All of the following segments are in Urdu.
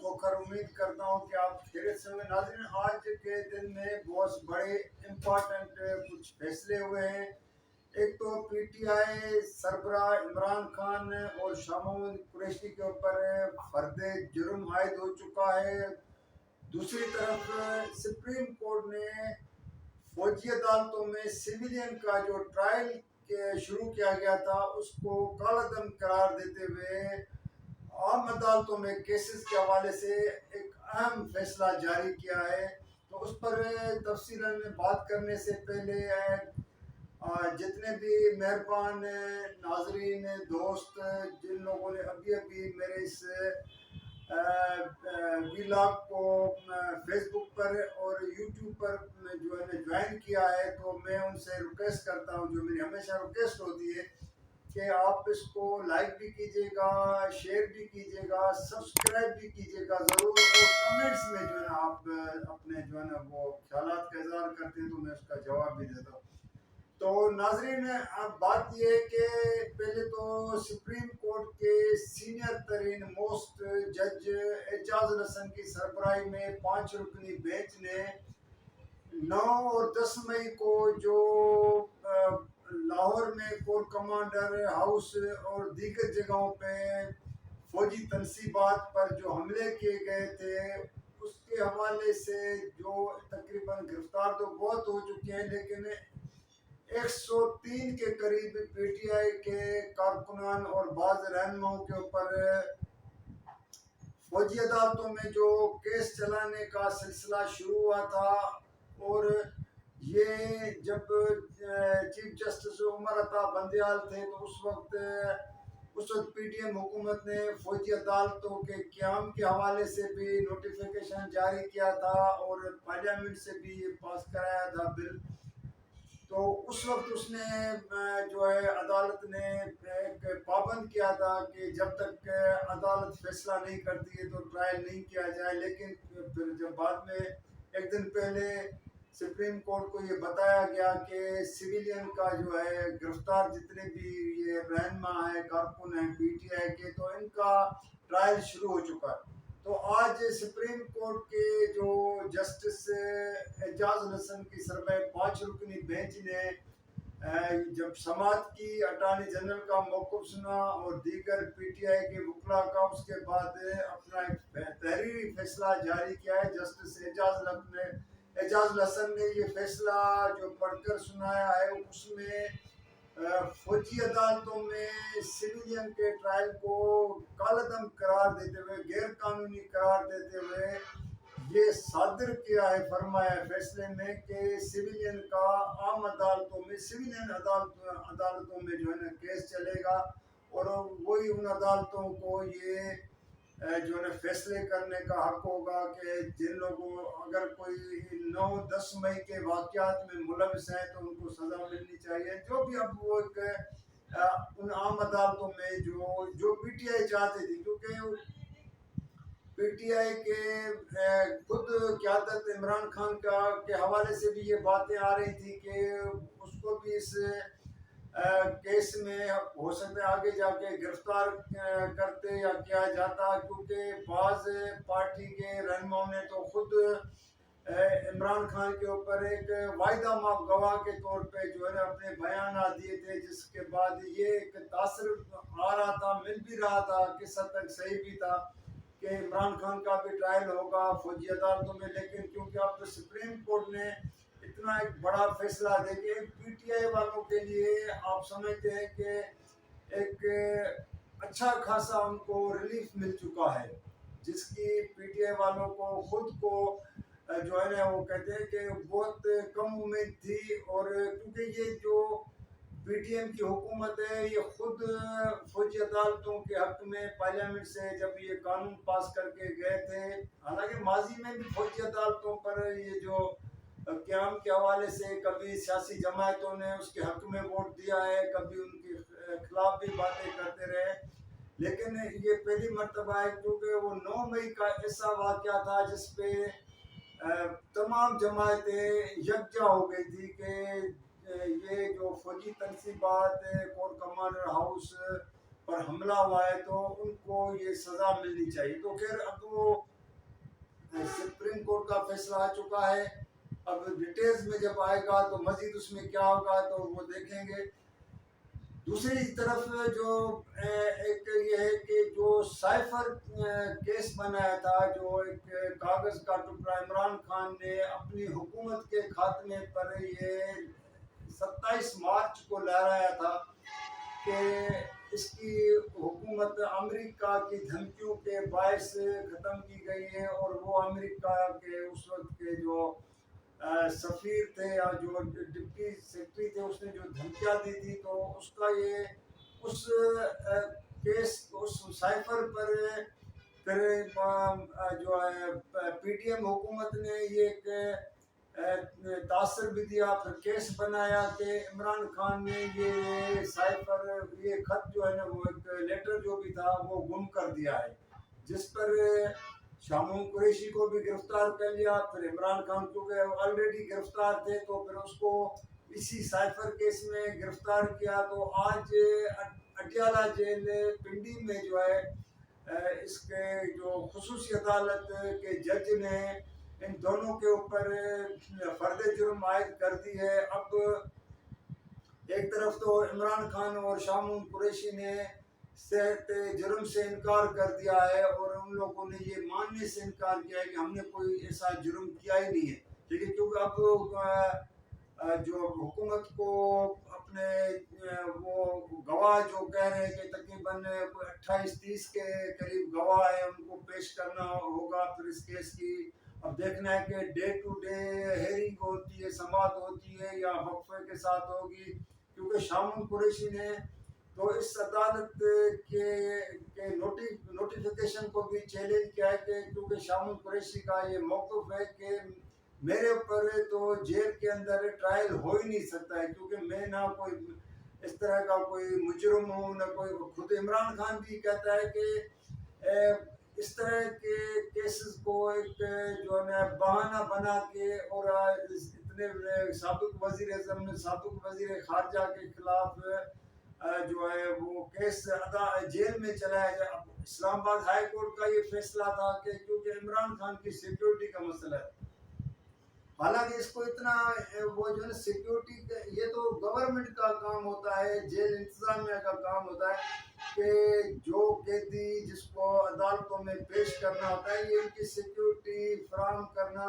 ہوکر امید کرتا ہوں کہ آپ خیریت سے ہوں گے۔ ناظرین، آج کے دن میں بہت بڑے امپورٹنٹ کچھ فیصلے ہوئے ہیں۔ ایک تو پی ٹی آئی سربراہ عمران خان اور شاہ محمود قریشی کے اوپر فرد جرم عائد ہو چکا ہے۔ دوسری طرف سپریم کورٹ نے فوجی عدالتوں میں سویلین کا جو ٹرائل شروع کیا گیا تھا اس کو کالعدم قرار دیتے ہوئے عام عدالتوں میں کیسز کے حوالے سے ایک اہم فیصلہ جاری کیا ہے۔ تو اس پر تفصیلاً بات کرنے سے پہلے جتنے بھی مہربان ناظرین دوست جن لوگوں نے ابھی میرے اس ویلاگ کو فیس بک پر اور یوٹیوب پر جو ہے جوائن کیا ہے، تو میں ان سے ریکویسٹ کرتا ہوں، جو میری ہمیشہ ریکویسٹ ہوتی ہے کہ آپ اس کو لائک بھی کیجیے گا، شیئر بھی کیجیے گا، سبسکرائب بھی کیجیے گا ضرور، اور کمنٹس میں جو ہے نا آپ اپنے جو ہے نا وہ خیالات کا اظہار کرتے ہیں تو میں اس کا جواب بھی دیتا ہوں۔ تو ناظرین، اب بات یہ ہے کہ پہلے تو سپریم کورٹ کے سینئر ترین موسٹ جج اعجاز الحسن کی سربراہی میں 5 رکنی بینچ نے 9 اور 10 مئی کو جو لاہور میں کور کمانڈر ہاؤس اور دیگر جگہوں پہ فوجی تنصیبات پر جو حملے کیے گئے تھے اس کے حوالے سے جو تقریباً گرفتار تو بہت ہو چکے ہیں، لیکن 103 کے قریب پی ٹی آئی کے کارکنان اور بعض رہنماؤں کے اوپر فوجی عدالتوں میں جو کیس چلانے کا سلسلہ شروع ہوا تھا، اور یہ جب چیف جسٹس عمر عطا بندیال تھے تو اس وقت پی ٹی ایم حکومت نے فوجی عدالتوں کے قیام کے حوالے سے بھی نوٹیفیکیشن جاری کیا تھا اور پارلیمنٹ سے بھی یہ پاس کرایا تھا بل۔ تو اس وقت اس نے جو ہے عدالت نے ایک پابند کیا تھا کہ جب تک عدالت فیصلہ نہیں کرتی ہے تو ٹرائل نہیں کیا جائے، لیکن پھر جب بعد میں ایک دن پہلے سپریم کورٹ کو یہ بتایا گیا کہ سویلین کا جو ہے گرفتار جتنے بھی یہ رہنما ہیں، کارکن ہیں پی ٹی آئی کے، تو ان کا ٹرائل شروع ہو چکا ہے۔ تو آج سپریم کورٹ کے جو جسٹس اعجاز الحسن کی سربراہ 5 رکنی بینچ نے جب سماعت کی، اٹارنی جنرل کا موقف سنا اور دیگر پی ٹی آئی کے وکلاء کا، اس کے بعد اپنا ایک تحریری فیصلہ جاری کیا ہے۔ جسٹس اعجاز الحسن نے یہ فیصلہ جو پڑھ کر سنایا ہے، اس میں فوجی عدالتوں میں سویلین کے ٹرائل کو کالعدم قرار دیتے ہوئے، غیر قانونی قرار دیتے ہوئے یہ صادر کیا ہے، فرمایا ہے فیصلے میں کہ سویلین کا عام عدالتوں میں، سویلین عدالتوں میں جو ہے نا کیس چلے گا، اور وہی ان عدالتوں کو یہ جو ہے فیصلے کرنے کا حق ہوگا کہ جن لوگوں اگر کوئی 9-10 مئی کے واقعات میں ملوث ہیں تو ان کو سزا ملنی چاہیے، جو بھی اب وہ ان عام عدالتوں میں جو پی ٹی آئی چاہتے تھی، کیونکہ پی ٹی آئی کے خود قیادت عمران خان کے حوالے سے بھی یہ باتیں آ رہی تھی کہ اس کو بھی اس کیس میں ہو سکتا ہے آگے جا کے گرفتار کرتے یا کیا جاتا، کیونکہ بعض پارٹی کے رہنماؤں نے تو خود عمران خان کے اوپر ایک واحدہ ماہ گواہ کے طور پہ جو ہے نا اپنے بیانات دیے تھے، جس کے بعد یہ ایک تاثر آ رہا تھا، مل بھی رہا تھا، کس حد تک صحیح بھی تھا کہ عمران خان کا بھی ٹرائل ہوگا فوجی عدالتوں میں۔ لیکن کیونکہ اب تو سپریم کورٹ نے اتنا ایک بڑا فیصلہ دے کے پی ٹی آئی والوں کے لیے آپ سمجھتے ہیں کہ ایک اچھا خاصا ان کو ریلیف مل چکا ہے، جس کی پی ٹی آئی والوں کو خود کو جو ہے نا وہ کہتے ہیں کہ بہت کم امید تھی، اور کیونکہ یہ جو پی ٹی ایم کی حکومت ہے یہ خود فوجی عدالتوں کے حق میں پارلیمنٹ سے جب یہ قانون پاس کر کے گئے تھے، حالانکہ ماضی میں بھی فوجی عدالتوں پر یہ جو قیام کے حوالے سے کبھی سیاسی جماعتوں نے اس کے حق میں ووٹ دیا ہے، کبھی ان کے خلاف بھی باتیں کرتے رہے، لیکن یہ پہلی مرتبہ ہے کیونکہ وہ 9 مئی کا ایسا واقعہ تھا جس پہ تمام جماعتیں یکجا ہو گئی تھی کہ یہ جو فوجی تنصیبات کور کمانڈر ہاؤس پر حملہ ہوا ہے تو ان کو یہ سزا ملنی چاہیے۔ تو خیر اب وہ سپریم کورٹ کا فیصلہ آ چکا ہے. اب ڈیٹیلز میں جب آئے گا تو مزید اس میں کیا ہوگا تو وہ دیکھیں گے. دوسری طرف جو ایک یہ ہے کہ جو سائفر کیس بنایا تھا، جو ایک کاغذ کا ٹکڑا عمران خان نے اپنی حکومت کے خاتمے پر یہ 27 مارچ کو لہرایا تھا کہ اس کی حکومت امریکہ کی دھمکیوں کے باعث ختم کی گئی ہے، اور وہ امریکہ کے اس وقت کے جو سفیر تھے یا جو ڈپٹی سیکرٹری تھے، اس نے جو دھمکیاں دی تھی، تو اس کا یہ اس کیس اس سائفر پر پھر جو ہے پی ٹی ایم حکومت نے یہ ایک تاثر بھی دیا، پھر کیس بنایا کہ عمران خان نے یہ سائفر یہ خط جو ہے نا، وہ ایک لیٹر جو بھی تھا وہ گم کر دیا ہے، جس پر شامون قریشی کو بھی گرفتار کر لیا. پھر عمران خان کیونکہ آلریڈی گرفتار تھے تو پھر اس کو اسی سائفر کیس میں گرفتار کیا. تو آج اٹیالہ جیل پنڈی میں جو ہے اس کے جو خصوصی عدالت کے جج نے ان دونوں کے اوپر فرد جرم عائد کر دی ہے. اب ایک طرف تو عمران خان اور شامون قریشی نے جرم سے انکار کر دیا ہے، اور ان لوگوں نے یہ ماننے سے انکار کیا ہے کہ ہم نے کوئی ایسا جرم کیا ہی نہیں ہے. ٹھیک ہے، کیونکہ اب جو حکومت کو اپنے وہ گواہ جو کہہ رہے ہیں کہ تقریباً 28-30 کے قریب گواہ ہیں، ان کو پیش کرنا ہوگا پھر اس کیس کی. اب دیکھنا ہے کہ ڈے ٹو ڈے ہیئرنگ ہوتی ہے، سماعت ہوتی ہے یا وقفے کے ساتھ ہوگی، کیونکہ شامون قریشی نے تو اس عدالت کے نوٹیفیکیشن کو بھی چیلنج کیا ہے کہ کیونکہ شامون قریشی کا یہ موقف ہے کہ میرے اوپر تو جیل کے اندر ٹرائل ہو ہی نہیں سکتا ہے، کیونکہ میں نہ کوئی اس طرح کا کوئی مجرم ہوں نہ کوئی. خود عمران خان بھی کہتا ہے کہ اس طرح کے کیسز کو ایک جو ہے بہانہ بنا کے اور اتنے سابق وزیر اعظم سابق وزیر خارجہ کے خلاف جو ہے وہ کیس جیل میں چلایا جائے. اسلام آباد ہائی کورٹ کا یہ فیصلہ تھا کہ کیونکہ عمران خان کی سیکیورٹی کا مسئلہ ہے، حالانکہ اس کو اتنا وہ جو ہے سیکیورٹی یہ تو گورنمنٹ کا کام ہوتا ہے، جیل انتظامیہ کا کام ہوتا ہے کہ جو قیدی جس کو عدالتوں میں پیش کرنا ہوتا ہے یہ ان کی سیکیورٹی فراہم کرنا،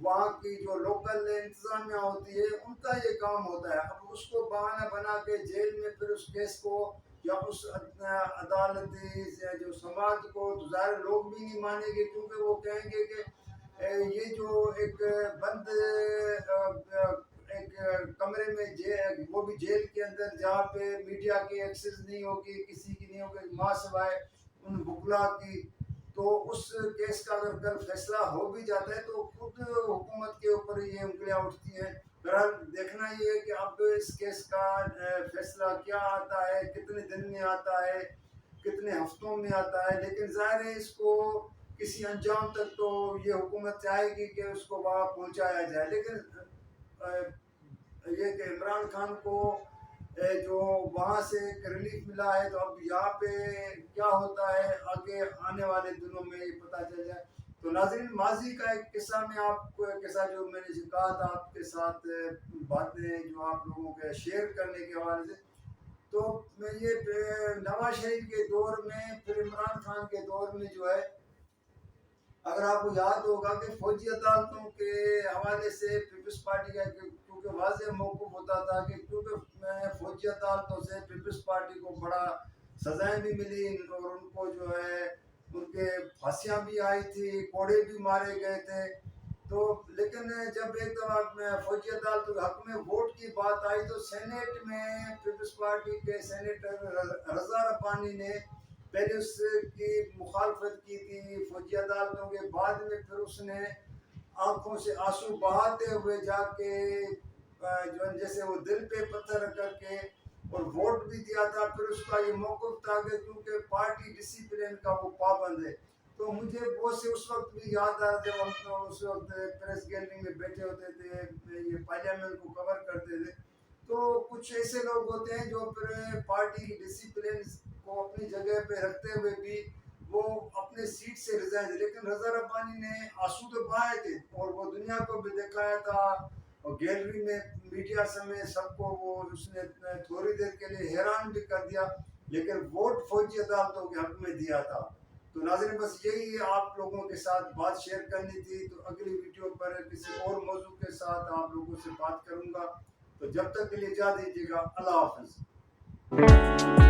وہاں کی جو لوکل انتظامیہ ہوتی ہے ان کا یہ کام ہوتا ہے. اب اس کو بہانہ بنا کے جیل میں پھر اس کیس کو یا اس عدالتی جو سماج کو ظاہر لوگ بھی نہیں مانیں گے، کیونکہ وہ کہیں گے کہ یہ جو ایک بند ایک کمرے میں وہ بھی جیل کے اندر جہاں پہ میڈیا کی ایکسس نہیں ہوگی، کسی کی نہیں ہوگی ماں سوائے ان بکلا کی، تو اس کیس کا اگر کل فیصلہ ہو بھی جاتا ہے تو خود حکومت کے اوپر یہ انگلیاں اٹھتی ہیں. بہرحال دیکھنا یہ ہے کہ اب اس کیس کا فیصلہ کیا آتا ہے، کتنے دن میں آتا ہے، کتنے ہفتوں میں آتا ہے، لیکن ظاہر ہے اس کو کسی انجام تک تو یہ حکومت چاہے گی کہ اس کو وہاں پہنچایا جائے. لیکن یہ کہ عمران خان کو جو وہاں سے ایک ریلیف ملا ہے، تو اب یہاں پہ کیا ہوتا ہے آگے آنے والے دنوں میں یہ پتہ چل جائے. تو ناظرین، ماضی کا ایک قصہ میں آپ کو ایک قصہ جو میں نے کہا تھا آپ کے ساتھ باتیں جو آپ لوگوں کے شیئر کرنے کے حوالے سے، تو میں یہ نواز شریف کے دور میں پھر عمران خان کے دور میں جو ہے، اگر آپ کو یاد ہوگا کہ فوجی عدالتوں کے حوالے سے پیپلز پارٹی کا کیونکہ واضح موقف ہوتا تھا کہ کیونکہ فوجی عدالتوں سے پیپلز پارٹی کو بڑا سزائیں بھی ملی اور ان کو جو ہے ان کے پھانسیاں بھی آئی تھی، کوڑے بھی مارے گئے تھے. تو لیکن جب ایک دفعہ فوجی عدالتوں کے حق میں ووٹ کی بات آئی تو سینیٹ میں پیپلز پارٹی کے سینیٹر رضا ربانی نے پہلے اس کی مخالفت کی تھی فوجی عدالتوں کے، بعد میں پھر اس نے آنکھوں سے آنسو بہاتے ہوئے جا کے جو جیسے وہ دل پہ پتھر رکھ کر کے اور ووٹ بھی دیا تھا. پھر اس کا یہ موقف تھا کہ کیونکہ پارٹی ڈسپلن کا وہ پابند ہے. تو مجھے بہت سے اس وقت بھی یاد آ جب ہم اس وقت پریس گیلری میں بیٹھے ہوتے تھے، یہ پارلیمنٹ کو کور کرتے تھے، تو کچھ ایسے لوگ ہوتے ہیں جو پھر پارٹی کی ڈسپلن کو اپنی جگہ پہ رکھتے ہوئے بھی وہ اپنے سیٹ سے ریزائن تھے، لیکن رضا ربانی نے آنسو تو بہائے تھے اور وہ دنیا کو بھی دکھایا تھا، اور گیلری میں میڈیا سمیت سب کو وہ اس نے تھوڑی دیر کے لیے حیران بھی کر دیا، لیکن ووٹ فوجی عدالتوں کے حق میں دیا تھا۔ تو ناظرین بس یہی آپ لوگوں کے ساتھ بات شیئر کرنی تھی، تو اگلی ویڈیو پر کسی اور موضوع کے ساتھ آپ لوگوں سے بات کروں گا، تو جب تک کے لیے اجازت دیجیے گا، اللہ حافظ۔